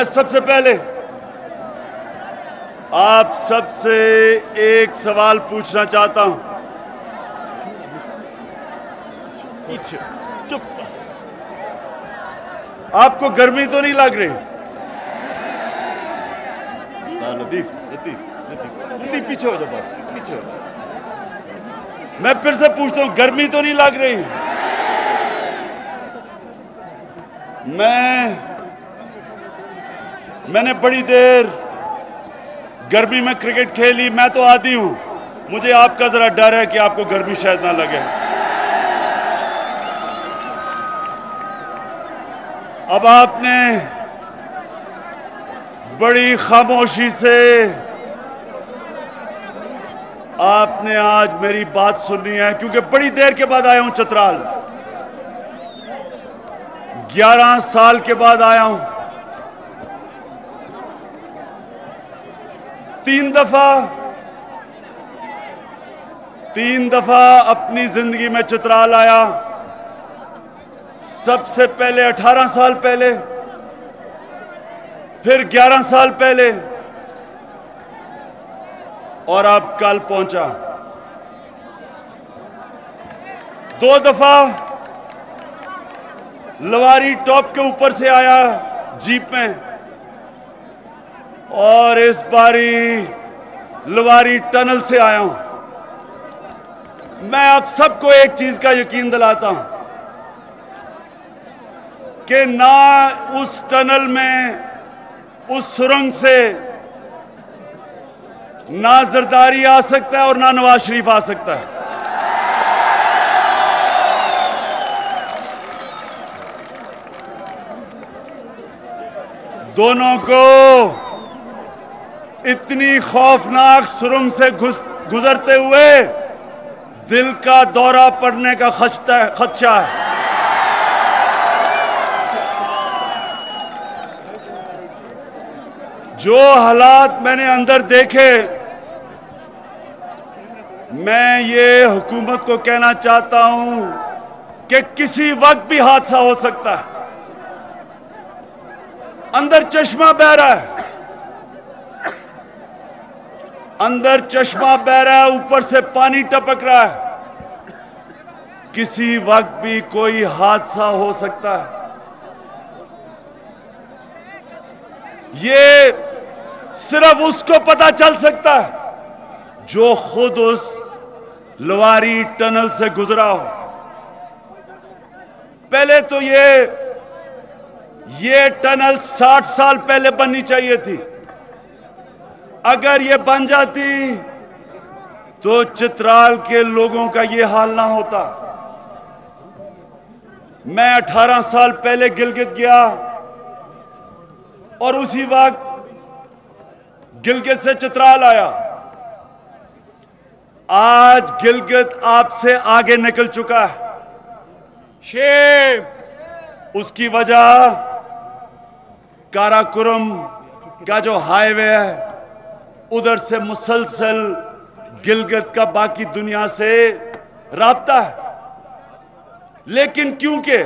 میں سب سے پہلے آپ سب سے ایک سوال پوچھنا چاہتا ہوں. چپ بس. آپ کو گرمی تو نہیں لگ رہی؟ لطیف پیچھے ہو جاؤ، بس پیچھے ہو. میں پھر سے پوچھتا ہوں، گرمی تو نہیں لگ رہی؟ میں نے بڑی دیر گرمی میں کرکٹ کھیلی، میں تو عادی ہوں. مجھے آپ کا ذرا ڈر ہے کہ آپ کو گرمی شاید نہ لگے. اب آپ نے بڑی خاموشی سے آپ نے آج میری بات سننی ہے، کیونکہ بڑی دیر کے بعد آیا ہوں چترال. 11 سال کے بعد آیا ہوں. 3 دفعہ اپنی زندگی میں چترال آیا. سب سے پہلے 18 سال پہلے، پھر 11 سال پہلے، اور اب کل پہنچا. 2 دفعہ لواری ٹاپ کے اوپر سے آیا جیپ میں، اور اس باری لواری ٹنل سے آیا ہوں. میں آپ سب کو ایک چیز کا یقین دلاتا ہوں کہ نہ اس ٹنل میں، اس سرنگ سے نہ زرداری آ سکتا ہے اور نہ نواز شریف آ سکتا ہے. دونوں کو اتنی خوفناک سرنگ سے گزرتے ہوئے دل کا دورہ پڑنے کا خدشہ ہے. جو حالات میں نے اندر دیکھے، میں یہ حکومت کو کہنا چاہتا ہوں کہ کسی وقت بھی حادثہ ہو سکتا ہے. اندر چشمہ بہہ رہا ہے، اندر چشمہ بہہ رہا ہے، اوپر سے پانی ٹپک رہا ہے. کسی وقت بھی کوئی حادثہ ہو سکتا ہے. یہ صرف اس کو پتہ چل سکتا ہے جو خود اس لواری ٹنل سے گزرا ہو. پہلے تو یہ ٹنل 60 سال پہلے بننی چاہیے تھی. اگر یہ بن جاتی تو چترال کے لوگوں کا یہ حال نہ ہوتا. میں 18 سال پہلے گلگت گیا اور اسی وقت گلگت سے چترال آیا. آج گلگت آپ سے آگے نکل چکا ہے. اس کی وجہ کاراکرم کا جو ہائی وے ہے، ادھر سے مسلسل گلگت کا باقی دنیا سے رابطہ ہے. لیکن کیونکہ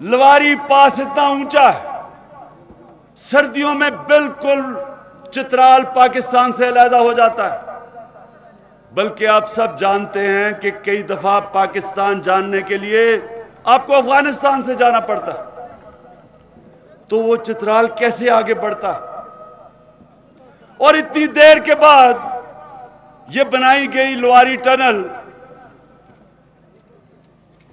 لواری پاس اتنا اونچا ہے، سردیوں میں بالکل چترال پاکستان سے علیحدہ ہو جاتا ہے. بلکہ آپ سب جانتے ہیں کہ کئی دفعہ پاکستان جاننے کے لیے آپ کو افغانستان سے جانا پڑتا ہے. تو وہ چترال کیسے آگے بڑھتا؟ اور اتنی دیر کے بعد یہ بنائی گئی لواری ٹنل،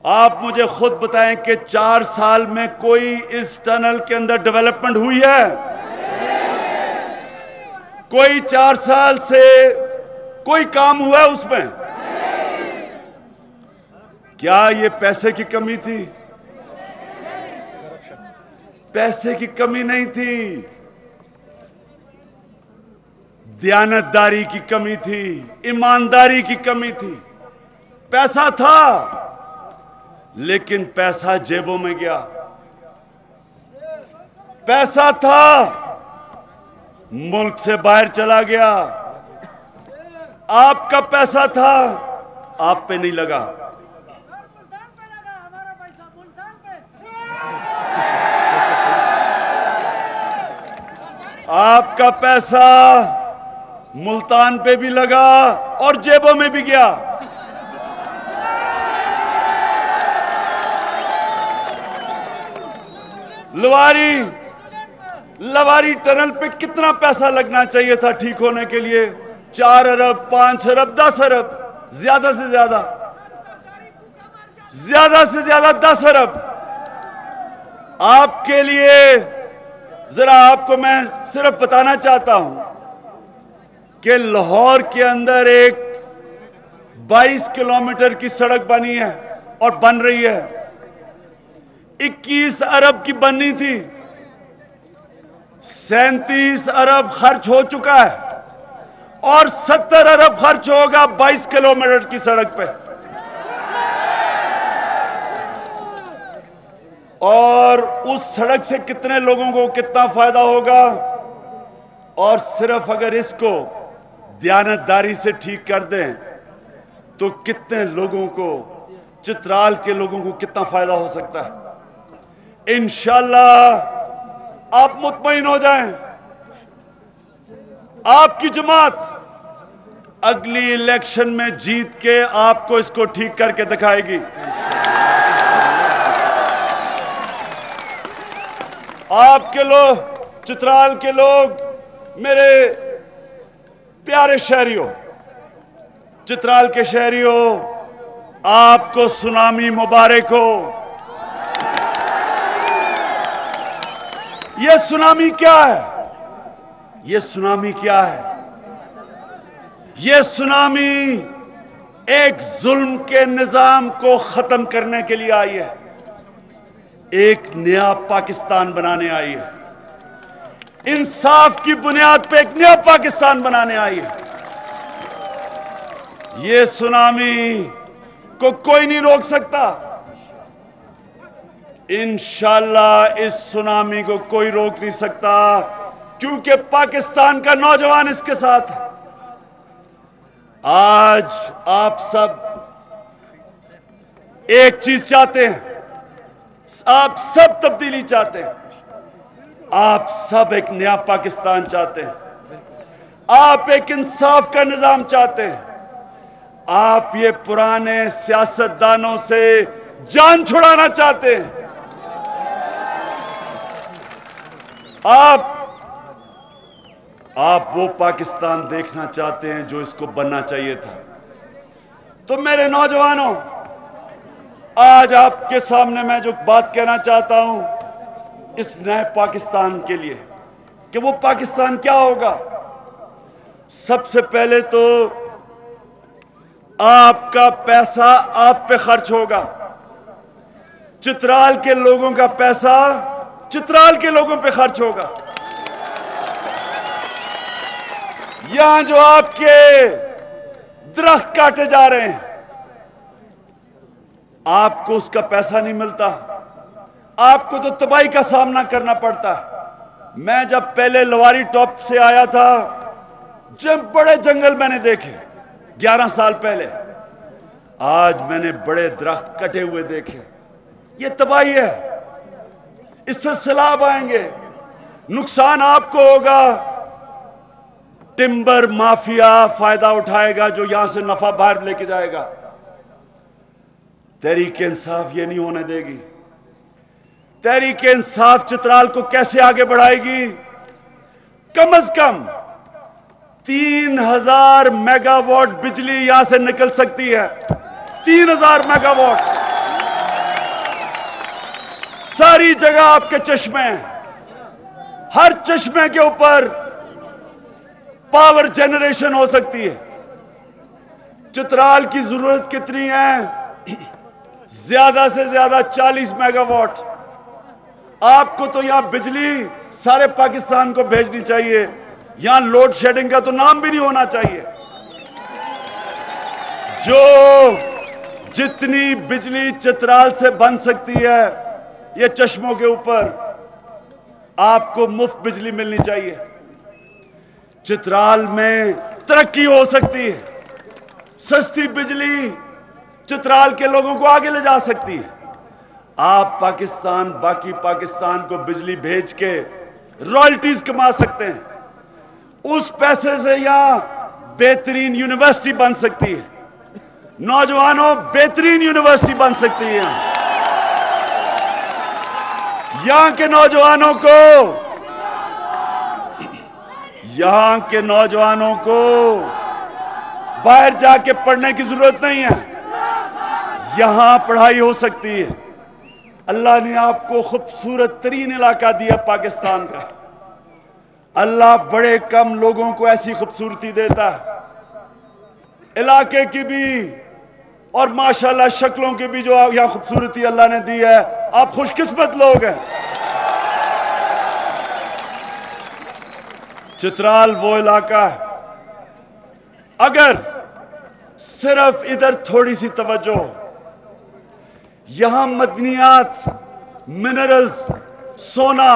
آپ مجھے خود بتائیں کہ 4 سال میں کوئی اس ٹنل کے اندر ڈیولپمنٹ ہوئی ہے؟ کوئی 4 سال سے کوئی کام ہوا ہے اس میں؟ کیا یہ پیسے کی کمی تھی؟ پیسے کی کمی نہیں تھی، دیانتداری کی کمی تھی، ایمانداری کی کمی تھی. پیسہ تھا لیکن پیسہ جیبوں میں گیا. پیسہ تھا ملک سے باہر چلا گیا. آپ کا پیسہ تھا، آپ پہ نہیں لگا. آپ کا پیسہ ملتان پہ بھی لگا اور جیبوں میں بھی گیا. لواری ٹنل پہ کتنا پیسہ لگنا چاہیے تھا ٹھیک ہونے کے لیے؟ 4 ارب 5 ارب 10 ارب، زیادہ سے زیادہ 10 ارب. آپ کے لیے ذرا آپ کو میں صرف بتانا چاہتا ہوں کہ لاہور کے اندر ایک 22 کلومیٹر کی سڑک بنی ہے اور بن رہی ہے. 21 ارب کی بننی تھی، 37 ارب خرچ ہو چکا ہے اور 70 ارب خرچ ہوگا 22 کلومیٹر کی سڑک پہ. اور اس سڑک سے کتنے لوگوں کو کتنا فائدہ ہوگا؟ اور صرف اگر اس کو دیانتداری سے ٹھیک کر دیں تو کتنے لوگوں کو، چترال کے لوگوں کو کتنا فائدہ ہو سکتا ہے. انشاءاللہ آپ مطمئن ہو جائیں، آپ کی جماعت اگلی الیکشن میں جیت کے آپ کو اس کو ٹھیک کر کے دکھائے گی. آپ کے لوگ، چترال کے لوگ، میرے پیارے شہریوں، چترال کے شہریوں، آپ کو سونامی مبارک ہو. یہ سونامی کیا ہے؟ یہ سونامی کیا ہے؟ یہ سونامی ایک ظلم کے نظام کو ختم کرنے کے لیے آئی ہے، ایک نیا پاکستان بنانے آئی ہے، انصاف کی بنیاد پہ ایک نیا پاکستان بنانے آئی ہے. یہ سونامی کو کوئی نہیں روک سکتا. انشاءاللہ اس سونامی کو کوئی روک نہیں سکتا کیونکہ پاکستان کا نوجوان اس کے ساتھ ہے. آج آپ سب ایک چیز چاہتے ہیں، آپ سب تبدیلی چاہتے ہیں، آپ سب ایک نیا پاکستان چاہتے ہیں، آپ ایک انصاف کا نظام چاہتے ہیں. آپ یہ پرانے سیاستدانوں سے جان چھڑانا چاہتے ہیں. آپ وہ پاکستان دیکھنا چاہتے ہیں جو اس کو بننا چاہیے تھا. تو میرے نوجوانوں، آج آپ کے سامنے میں جو بات کہنا چاہتا ہوں اس نئے پاکستان کے لیے کہ وہ پاکستان کیا ہوگا. سب سے پہلے تو آپ کا پیسہ آپ پہ خرچ ہوگا. چترال کے لوگوں کا پیسہ چترال کے لوگوں پہ خرچ ہوگا. یہاں جو آپ کے درخت کاٹے جا رہے ہیں، آپ کو اس کا پیسہ نہیں ملتا، آپ کو تو تباہی کا سامنا کرنا پڑتا ہے. میں جب پہلے لواری ٹاپ سے آیا تھا، جب بڑے جنگل میں نے دیکھے 11 سال پہلے، آج میں نے بڑے درخت کٹے ہوئے دیکھے. یہ تباہی ہے، اس سے سیلاب آئیں گے، نقصان آپ کو ہوگا. ٹمبر مافیا فائدہ اٹھائے گا جو یہاں سے نفع باہر لے کے جائے گا. تحریک انصاف یہ نہیں ہونے دے گی. تحریک انصاف چترال کو کیسے آگے بڑھائے گی؟ کم از کم 3000 میگا واٹ بجلی یہاں سے نکل سکتی ہے. 3000 میگا واٹ ساری جگہ آپ کے چشمے ہیں، ہر چشمے کے اوپر پاور جنریشن ہو سکتی ہے. چترال کی ضرورت کتنی ہے؟ زیادہ سے زیادہ 40 میگا واٹ. آپ کو تو یہاں بجلی سارے پاکستان کو بھیجنی چاہیے. یہاں لوڈ شیڈنگ کا تو نام بھی نہیں ہونا چاہیے. جو جتنی بجلی چترال سے بن سکتی ہے یہ چشموں کے اوپر آپ کو مفت بجلی ملنی چاہیے. چترال میں ترقی ہو سکتی ہے، سستی بجلی چترال کے لوگوں کو آگے لے جا سکتی ہے. آپ باقی پاکستان کو بجلی بھیج کے رائلٹیز کما سکتے ہیں. اس پیسے سے یہاں بہترین یونیورسٹی بن سکتی ہے، نوجوانوں بہترین یونیورسٹی بن سکتی ہے۔ یہاں کے نوجوانوں کو باہر جا کے پڑھنے کی ضرورت نہیں ہے، یہاں پڑھائی ہو سکتی ہے۔ اللہ نے آپ کو خوبصورت ترین علاقہ دیا پاکستان کا، اللہ بڑے کم لوگوں کو ایسی خوبصورتی دیتا ہے، علاقے کی بھی اور ماشاءاللہ شکلوں کی بھی جو یہاں خوبصورتی اللہ نے دی ہے، آپ خوش قسمت لوگ ہیں۔ چترال وہ علاقہ ہے، اگر صرف ادھر تھوڑی سی توجہ ہو، یہاں معدنیات، منرلز، سونا،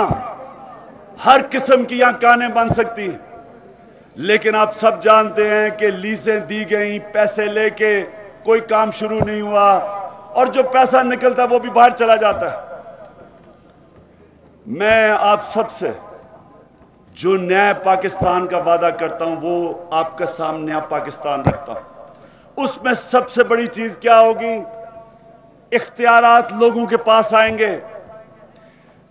ہر قسم کی یہاں کانیں بن سکتی ہیں، لیکن آپ سب جانتے ہیں کہ لیزیں دی گئیں، پیسے لے کے کوئی کام شروع نہیں ہوا، اور جو پیسہ نکلتا وہ بھی باہر چلا جاتا ہے۔ میں آپ سب سے جو نئے پاکستان کا وعدہ کرتا ہوں وہ آپ کا سامنے نیا پاکستان رکھتا ہوں۔ اس میں سب سے بڑی چیز کیا ہوگی؟ اختیارات لوگوں کے پاس آئیں گے۔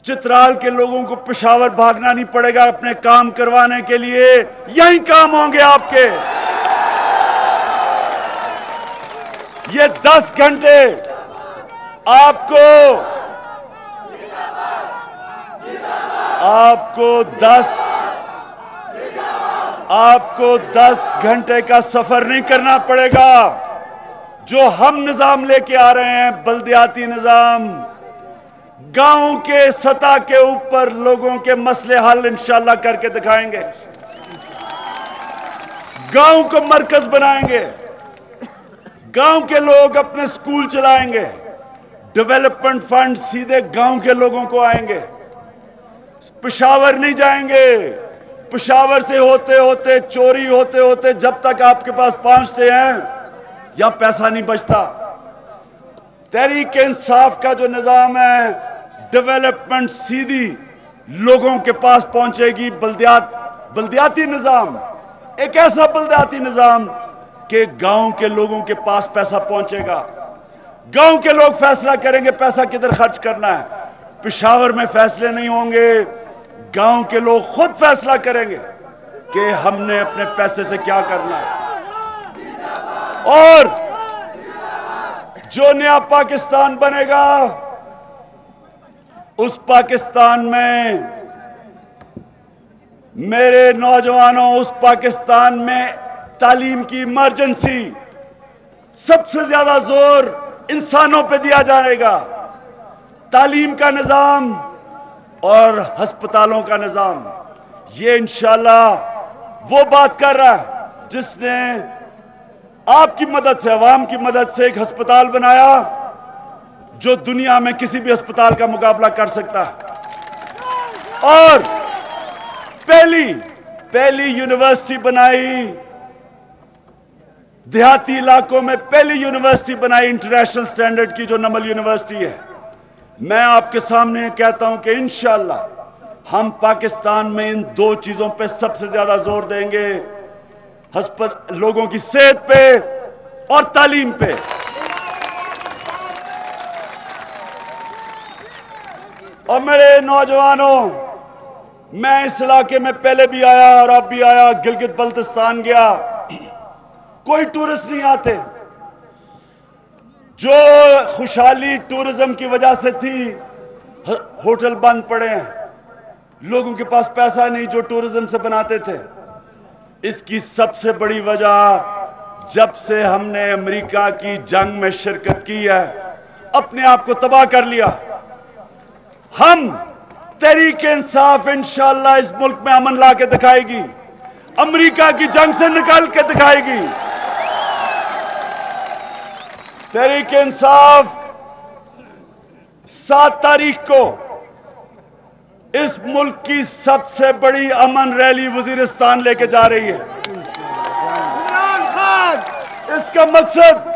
چترال کے لوگوں کو پشاور بھاگنا نہیں پڑے گا اپنے کام کروانے کے لیے، یہیں کام ہوں گے آپ کے۔ یہ 10 گھنٹے آپ کو 10 گھنٹے کا سفر نہیں کرنا پڑے گا۔ جو ہم نظام لے کے آ رہے ہیں، بلدیاتی نظام، گاؤں کے سطح کے اوپر لوگوں کے مسئلے حل انشاءاللہ کر کے دکھائیں گے، گاؤں کو مرکز بنائیں گے، گاؤں کے لوگ اپنے سکول چلائیں گے، ڈیولپمنٹ فنڈ سیدھے گاؤں کے لوگوں کو آئیں گے۔ پشاور نہیں جائیں گے، پشاور سے ہوتے ہوتے چوری ہوتے ہوتے جب تک آپ کے پاس پہنچتے ہیں یہاں پیسہ نہیں بچتا۔ تحریک انصاف کا جو نظام ہے، ڈیولپمنٹ سیدھی لوگوں کے پاس پہنچے گی۔ بلدیاتی نظام، ایک ایسا بلدیاتی نظام کہ گاؤں کے لوگوں کے پاس پیسہ پہنچے گا، گاؤں کے لوگ فیصلہ کریں گے پیسہ کدھر خرچ کرنا ہے۔ پشاور میں فیصلے نہیں ہوں گے، گاؤں کے لوگ خود فیصلہ کریں گے کہ ہم نے اپنے پیسے سے کیا کرنا ہے۔ اور جو نیا پاکستان بنے گا، اس پاکستان میں میرے نوجوانوں، اس پاکستان میں تعلیم کی ایمرجنسی، سب سے زیادہ زور انسانوں پہ دیا جائے گا۔ تعلیم کا نظام اور ہسپتالوں کا نظام، یہ انشاءاللہ وہ بات کر رہا ہے جس نے آپ کی مدد سے، عوام کی مدد سے ایک ہسپتال بنایا جو دنیا میں کسی بھی ہسپتال کا مقابلہ کر سکتا ہے، اور پہلی یونیورسٹی بنائی، دیہاتی علاقوں میں پہلی یونیورسٹی بنائی انٹرنیشنل سٹینڈرڈ کی، جو نمل یونیورسٹی ہے۔ میں آپ کے سامنے کہتا ہوں کہ انشاءاللہ ہم پاکستان میں ان 2 چیزوں پہ سب سے زیادہ زور دیں گے، لوگوں کی صحت پہ اور تعلیم پہ۔ اور میرے نوجوانوں، میں اس علاقے میں پہلے بھی آیا اور اب بھی آیا، گلگت بلتستان گیا، کوئی ٹورسٹ نہیں آتے۔ جو خوشحالی ٹورزم کی وجہ سے تھی، ہوٹل بند پڑے ہیں، لوگوں کے پاس پیسہ نہیں جو ٹورزم سے بناتے تھے۔ اس کی سب سے بڑی وجہ، جب سے ہم نے امریکہ کی جنگ میں شرکت کی ہے، اپنے آپ کو تباہ کر لیا۔ ہم تحریک انصاف انشاءاللہ اس ملک میں امن لا کے دکھائے گی، امریکہ کی جنگ سے نکال کے دکھائے گی۔ تحریک انصاف 7 تاریخ کو اس ملک کی سب سے بڑی امن ریلی وزیرستان لے کے جا رہی ہے۔ اس کا مقصد،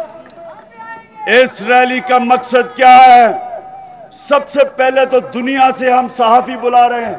اس ریلی کا مقصد کیا ہے؟ سب سے پہلے تو دنیا سے ہم صحافی بلا رہے ہیں،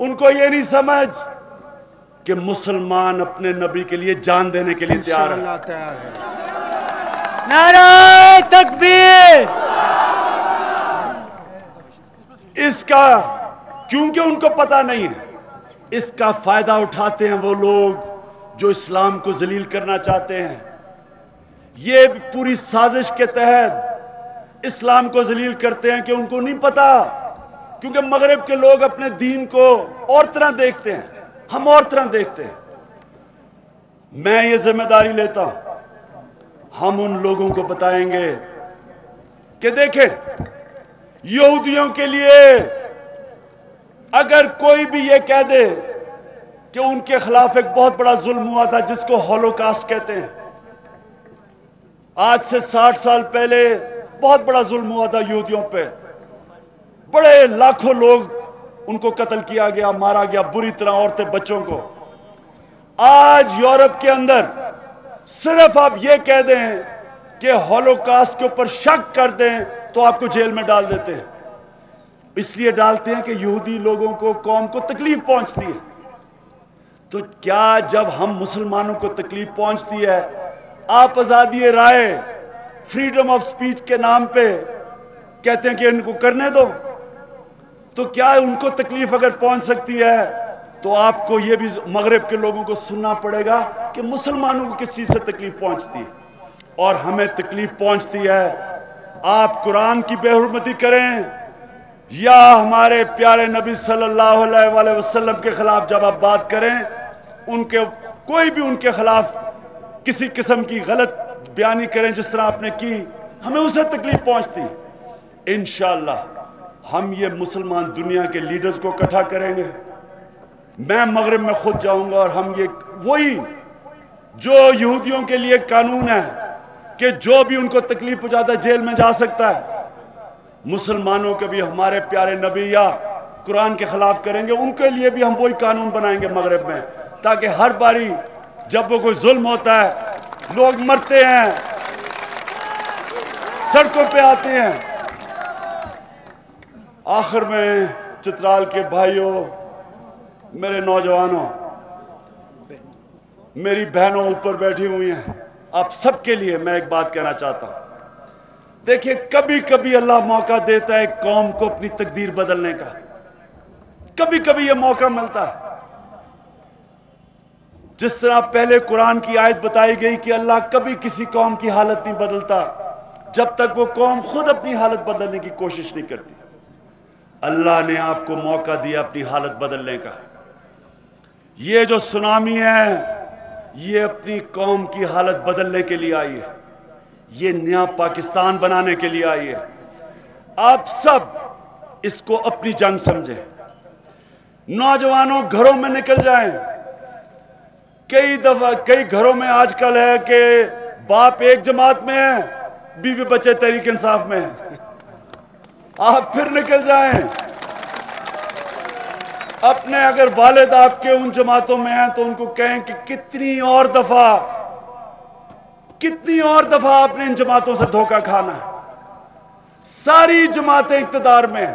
ان کو یہ نہیں سمجھ کہ مسلمان اپنے نبی کے لیے جان دینے کے لیے تیار ہے. نعرہ تکبیر. اس کا کیونکہ ان کو پتہ نہیں ہے، اس کا فائدہ اٹھاتے ہیں وہ لوگ جو اسلام کو ذلیل کرنا چاہتے ہیں. یہ پوری سازش کے تحت اسلام کو ذلیل کرتے ہیں کہ ان کو نہیں پتا، کیونکہ مغرب کے لوگ اپنے دین کو اور طرح دیکھتے ہیں، ہم اور طرح دیکھتے ہیں. میں یہ ذمہ داری لیتا ہوں، ہم ان لوگوں کو بتائیں گے کہ دیکھیں یہودیوں کے لیے اگر کوئی بھی یہ کہہ دے کہ ان کے خلاف ایک بہت بڑا ظلم ہوا تھا جس کو ہولوکاسٹ کہتے ہیں، آج سے 60 سال پہلے بہت بڑا ظلم ہوا تھا یہودیوں پہ، بڑے لاکھوں لوگ ان کو قتل کیا گیا، مارا گیا بری طرح، عورتیں بچوں کو. آج یورپ کے اندر صرف آپ یہ کہہ دیں کہ ہولوکاسٹ کے اوپر شک کر دیں تو آپ کو جیل میں ڈال دیتے ہیں. اس لیے ڈالتے ہیں کہ یہودی لوگوں کو، قوم کو تکلیف پہنچتی ہے. تو کیا جب ہم مسلمانوں کو تکلیف پہنچتی ہے آپ آزادی رائے، فریڈم آف سپیچ کے نام پہ کہتے ہیں کہ ان کو کرنے دو؟ تو کیا ان کو تکلیف اگر پہنچ سکتی ہے تو آپ کو یہ بھی مغرب کے لوگوں کو سننا پڑے گا کہ مسلمانوں کو کس چیز سے تکلیف پہنچتی ہے. اور ہمیں تکلیف پہنچتی ہے، آپ قرآن کی بے حرمتی کریں یا ہمارے پیارے نبی صلی اللہ علیہ وسلم کے خلاف جب آپ بات کریں، ان کے کوئی بھی ان کے خلاف کسی قسم کی غلط بیانی کریں جس طرح آپ نے کی، ہمیں اسے تکلیف پہنچتی. انشاءاللہ ہم یہ مسلمان دنیا کے لیڈرز کو اکٹھا کریں گے. میں مغرب میں خود جاؤں گا اور ہم یہ وہی جو یہودیوں کے لیے قانون ہے کہ جو بھی ان کو تکلیف پہنچاتا ہے جیل میں جا سکتا ہے، مسلمانوں کے بھی ہمارے پیارے نبی یا قرآن کے خلاف کریں گے، ان کے لیے بھی ہم وہی قانون بنائیں گے مغرب میں، تاکہ ہر باری جب وہ کوئی ظلم ہوتا ہے، لوگ مرتے ہیں، سڑکوں پہ آتے ہیں. آخر میں چترال کے بھائیوں، میرے نوجوانوں، میری بہنوں اوپر بیٹھی ہوئی ہیں، آپ سب کے لیے میں ایک بات کہنا چاہتا ہوں. دیکھیں کبھی کبھی اللہ موقع دیتا ہے ایک قوم کو اپنی تقدیر بدلنے کا، کبھی کبھی یہ موقع ملتا ہے. جس طرح پہلے قرآن کی آیت بتائی گئی کہ اللہ کبھی کسی قوم کی حالت نہیں بدلتا جب تک وہ قوم خود اپنی حالت بدلنے کی کوشش نہیں کرتی. اللہ نے آپ کو موقع دیا اپنی حالت بدلنے کا. یہ جو سونامی ہے یہ اپنی قوم کی حالت بدلنے کے لیے آئی ہے، یہ نیا پاکستان بنانے کے لیے آئی ہے. آپ سب اس کو اپنی جنگ سمجھیں. نوجوانوں گھروں میں نکل جائیں. کئی گھروں میں آج کل ہے کہ باپ ایک جماعت میں ہے، بیوی بچے تحریک انصاف میں ہیں. آپ پھر نکل جائیں. اپنے اگر والد آپ کے ان جماعتوں میں ہیں تو ان کو کہیں کہ کتنی اور دفعہ آپ نے ان جماعتوں سے دھوکہ کھانا ہے. ساری جماعتیں اقتدار میں ہیں،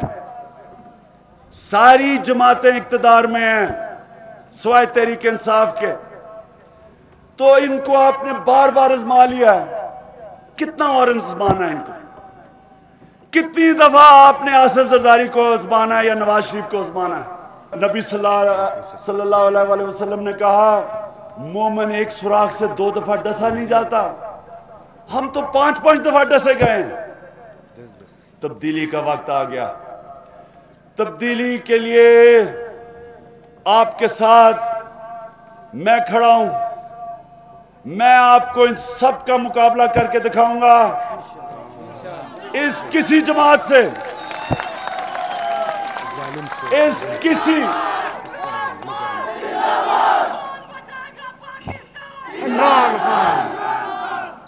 ساری جماعتیں اقتدار میں ہیں سوائے تحریک انصاف کے. تو ان کو آپ نے بار بار آزما لیا ہے، کتنا اور آزمانا ہے ان کو؟ کتنی دفعہ آپ نے آصف زرداری کو آزمانا ہے یا نواز شریف کو آزمانا ہے؟ نبی صلی اللہ علیہ وسلم نے کہا مومن ایک سوراخ سے 2 دفعہ ڈسا نہیں جاتا. ہم تو 5 دفعہ ڈسے گئے ہیں. تبدیلی کا وقت آ گیا. تبدیلی کے لیے آپ کے ساتھ میں کھڑا ہوں. میں آپ کو ان سب کا مقابلہ کر کے دکھاؤں گا. اس کسی جماعت سے، اس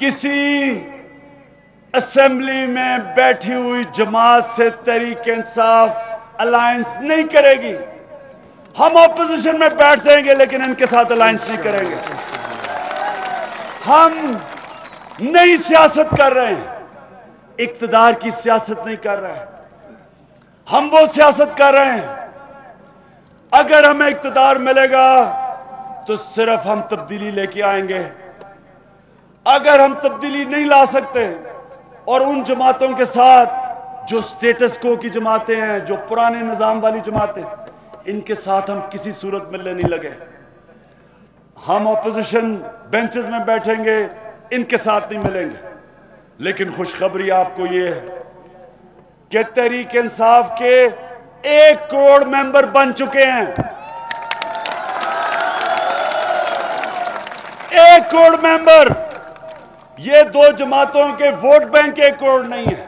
کسی اسمبلی میں بیٹھی ہوئی جماعت سے تحریک انصاف الائنس نہیں کرے گی. ہم اپوزیشن میں بیٹھ جائیں گے لیکن ان کے ساتھ الائنس نہیں کریں گے. ہم نئی سیاست کر رہے ہیں، اقتدار کی سیاست نہیں کر رہے ہیں. ہم وہ سیاست کر رہے ہیں اگر ہمیں اقتدار ملے گا تو صرف ہم تبدیلی لے کے آئیں گے. اگر ہم تبدیلی نہیں لا سکتے اور ان جماعتوں کے ساتھ جو سٹیٹس کو کی جماعتیں ہیں, جو پرانے نظام والی جماعتیں, ان کے ساتھ ہم کسی صورت ملنے نہیں لگے. ہم اپوزیشن بینچز میں بیٹھیں گے, ان کے ساتھ نہیں ملیں گے. لیکن خوشخبری آپ کو یہ ہے کہ تحریک انصاف کے 1 کروڑ ممبر بن چکے ہیں. 1 کروڑ ممبر. یہ 2 جماعتوں کے ووٹ بینک 1 کروڑ نہیں ہے,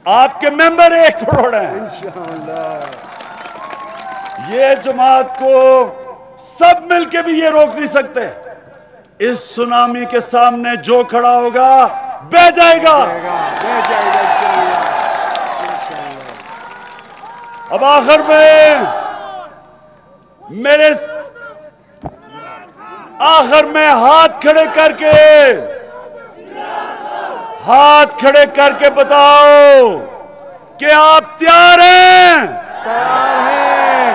آپ کے ممبر 1 کروڑ ہیں انشاءاللہ. یہ جماعت کو سب مل کے بھی یہ روک نہیں سکتے. اس سونامی کے سامنے جو کھڑا ہوگا بہ جائے گا. بہ جائے گا انشاءاللہ. اب آخر میں ہاتھ کھڑے کر کے بتاؤ کہ آپ تیار ہیں؟ تیار ہیں.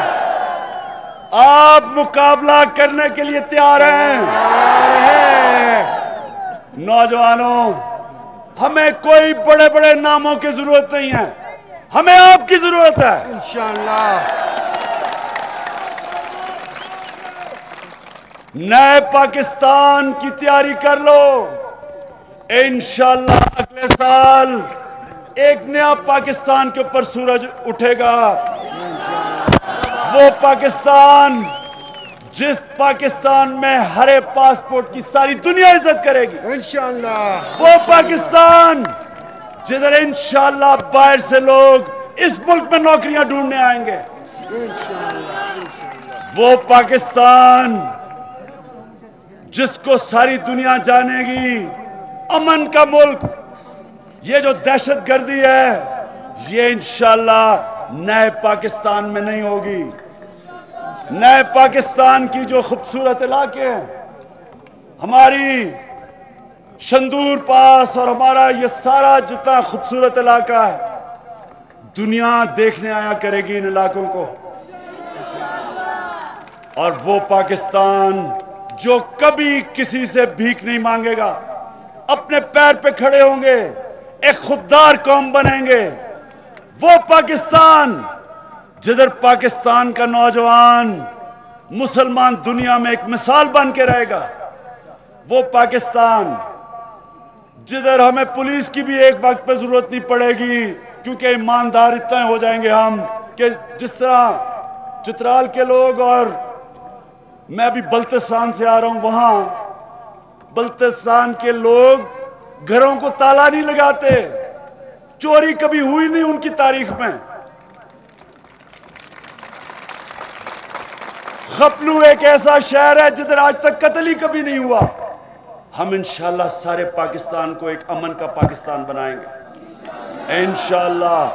آپ مقابلہ کرنے کے لیے تیار ہیں؟ تیار ہیں. نوجوانوں, ہمیں کوئی بڑے بڑے ناموں کی ضرورت نہیں ہے, ہمیں آپ کی ضرورت ہے. انشاءاللہ. نئے پاکستان کی تیاری کر لو. انشاءاللہ اگلے سال ایک نیا پاکستان کے اوپر سورج اٹھے گا. وہ پاکستان جس پاکستان میں ہر پاسپورٹ کی ساری دنیا عزت کرے گی. انشاءاللہ. وہ پاکستان جدھر انشاءاللہ باہر سے لوگ اس ملک میں نوکریاں ڈھونڈنے آئیں گے. وہ پاکستان جس کو ساری دنیا جانے گی امن کا ملک. یہ جو دہشت گردی ہے یہ انشاءاللہ نئے پاکستان میں نہیں ہوگی. نئے پاکستان کی جو خوبصورت علاقے ہیں, ہماری شندور پاس اور ہمارا یہ سارا جتنا خوبصورت علاقہ ہے, دنیا دیکھنے آیا کرے گی ان علاقوں کو. اور وہ پاکستان جو کبھی کسی سے بھیک نہیں مانگے گا, اپنے پیر پہ کھڑے ہوں گے, ایک خوددار قوم بنیں گے. وہ پاکستان جدھر پاکستان کا نوجوان مسلمان دنیا میں ایک مثال بن کے رہے گا. وہ پاکستان جدھر ہمیں پولیس کی بھی ایک وقت پہ ضرورت نہیں پڑے گی, کیونکہ ایماندار اتنے ہو جائیں گے ہم کہ جس طرح چترال کے لوگ, اور میں ابھی بلتستان سے آ رہا ہوں, وہاں بلتستان کے لوگ گھروں کو تالا نہیں لگاتے. چوری کبھی ہوئی نہیں ان کی تاریخ میں. خپلو ایک ایسا شہر ہے جدھر آج تک قتل ہی کبھی نہیں ہوا. ہم انشاءاللہ سارے پاکستان کو ایک امن کا پاکستان بنائیں گے انشاءاللہ.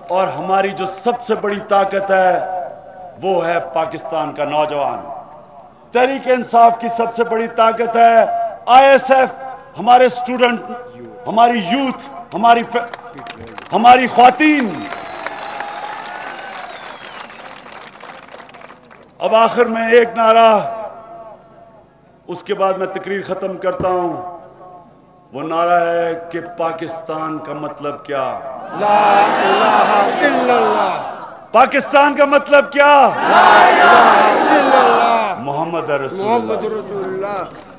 اور ہماری جو سب سے بڑی طاقت ہے وہ ہے پاکستان کا نوجوان. تحریک انصاف کی سب سے بڑی طاقت ہے ISF, ہمارے اسٹوڈنٹ, ہماری یوتھ, ہماری خواتین. اب آخر میں ایک نعرہ, اس کے بعد میں تقریر ختم کرتا ہوں. وہ نعرہ ہے کہ پاکستان کا مطلب کیا؟ لا الہ الا اللہ. پاکستان کا مطلب کیا؟ لا الہ الا اللہ. محمد رسول اللہ. محمد رسول اللہ.